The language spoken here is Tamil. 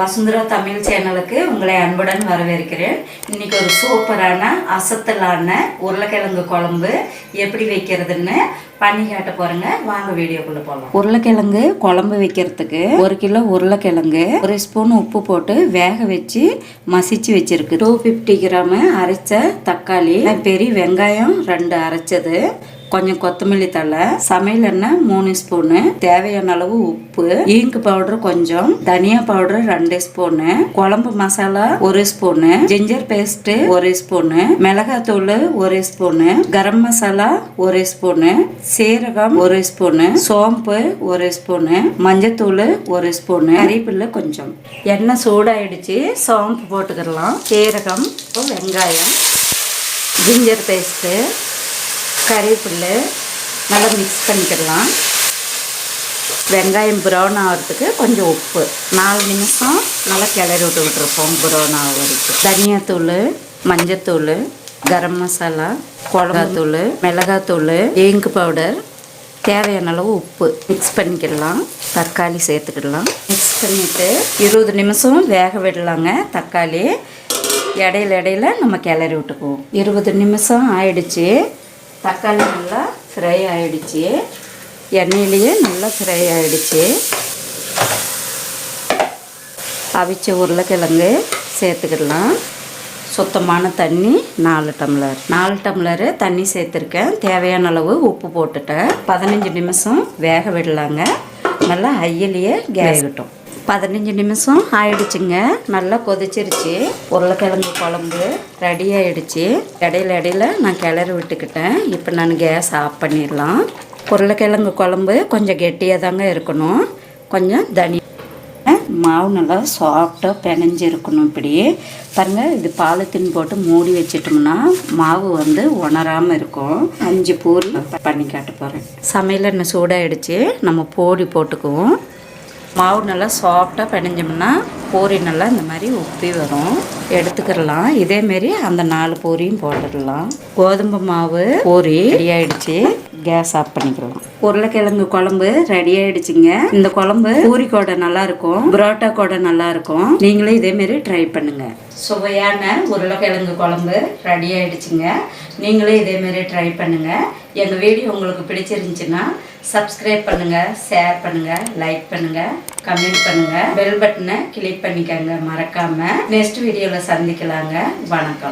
வசுந்தரா தமிழ் சேனலுக்கு உங்களை அன்புடன் வரவேற்கிறேன். இன்னைக்கு ஒரு சூப்பரான அசத்தலான உருளைக்கிழங்கு குழம்பு எப்படி வைக்கிறதுன்னு பண்ணி காட்ட போறேங்க. வாங்க வீடியோக்குள்ள போகலாம். உருளைக்கிழங்கு குழம்பு வைக்கிறதுக்கு 1 கிலோ உருளைக்கிழங்கு 1 ஸ்பூன் உப்பு போட்டு வேக வச்சு மசிச்சு வச்சிருக்கு. 250 கிராம் அரைச்ச தக்காளி, பெரிய வெங்காயம் 2 அரைச்சது, கொஞ்சம் கொத்தமல்லி தழை, சமையல் எண்ணெய் 3 ஸ்பூனு, தேவையான அளவு உப்பு, ஈங்கு பவுடர் கொஞ்சம், தனியா பவுடர் 2 ஸ்பூனு, குழம்பு masala 1 spoon, ginger paste 1 spoon, மிளகாத்தூள் 1 ஸ்பூனு, கரம் மசாலா 1 ஸ்பூனு, சீரகம் 1 ஸ்பூனு, சோம்பு 1 ஸ்பூனு, மஞ்சத்தூள் 1 ஸ்பூனு, கறிவேப்பிலை கொஞ்சம். எண்ணெய் சூடாயிடுச்சு, சோம்பு போட்டுக்கலாம், சீரகம், வெங்காயம், ஜிஞ்சர் பேஸ்ட்டு, கறிவேப்பிலை நல்லா மிக்ஸ் பண்ணிக்கிடலாம். வெங்காயம் ப்ரௌன் ஆகிறதுக்கு கொஞ்சம் உப்பு, 4 நிமிஷம் நல்லா கிளறி விட்டுருப்போம் ப்ரௌன் ஆக வரைக்கும். தனியாத்தூள், மஞ்சத்தூள், கரம் மசாலா, குழம்புத்தூள், மிளகாத்தூள், ஈங்கு பவுடர், தேவையான அளவு உப்பு மிக்ஸ் பண்ணிக்கிடலாம். தக்காளி சேர்த்துக்கிடலாம். மிக்ஸ் பண்ணிவிட்டு 20 நிமிஷம் வேக விடலாங்க. தக்காளி இடையில நம்ம கிளறி விட்டுக்குவோம். 20 நிமிஷம் ஆயிடுச்சு. தக்காளி நல்லா ஃப்ரை ஆகிடுச்சு, எண்ணெயிலேயே நல்லா ஃப்ரை ஆகிடுச்சு. அவிச்ச உருளைக்கிழங்கு சேர்த்துக்கிடலாம். சுத்தமான தண்ணி 4 டம்ளர் தண்ணி சேர்த்துருக்கேன். தேவையான அளவு உப்பு போட்டுட்டேன். 15 நிமிஷம் வேக விடலாங்க. நல்லா ஹையிலேயே வேகட்டும். 15 நிமிஷம் ஆயிடுச்சுங்க. நல்லா கொதிச்சிருச்சு. உருளைக்கிழங்கு குழம்பு ரெடி ஆகிடுச்சு. இடையில நான் கிளறி விட்டுக்கிட்டேன். இப்போ நான் கேஸ் ஆஃப் பண்ணிடலாம். உருளைக்கிழங்கு குழம்பு கொஞ்சம் கெட்டியாக தாங்க இருக்கணும். கொஞ்சம் மாவு நல்லா சாஃப்டாக பிணைஞ்சி இருக்கணும். இப்படி பாருங்கள், இது பாலித்தீன் போட்டு மூடி வச்சிட்டோம்னா மாவு உணராமல் இருக்கும். 5 பூரி பண்ணி காட்ட போகிறேன். சமையல் எண்ணெய் சூடாகிடுச்சு. நம்ம பொடி போட்டுக்குவோம். மாவு நல்லா சாஃப்டாக பிணைஞ்சோம்னா பூரி நல்லா இந்த மாதிரி உப்பி வரும். எடுத்துக்கிடலாம். இதேமாரி அந்த 4 பூரியும் போட்டுடலாம். கோதுமை மாவு பூரி ரெடி ஆகிடுச்சு. கேஸ் ஆஃப் பண்ணிக்கலாம். உருளைக்கிழங்கு குழம்பு ரெடி ஆகிடுச்சிங்க. இந்த குழம்பு பூரி கூட நல்லாயிருக்கும், புரோட்டா கூட நல்லாயிருக்கும். நீங்களும் இதேமாரி ட்ரை பண்ணுங்கள். சுவையான உருளைக்கிழங்கு குழம்பு ரெடி ஆகிடுச்சிங்க. நீங்களும் இதேமாரி ட்ரை பண்ணுங்கள். எங்கள் வீடியோ உங்களுக்கு பிடிச்சிருந்துச்சின்னா சப்ஸ்கிரைப் பண்ணுங்கள், ஷேர் பண்ணுங்கள், லைக் பண்ணுங்கள், கமெண்ட் பண்ணுங்கள், பெல் பட்டனை கிளிக் பண்ணிக்கோங்க மறக்காமல். நெக்ஸ்ட் வீடியோவில் சந்திக்கலாங்க. வணக்கம்.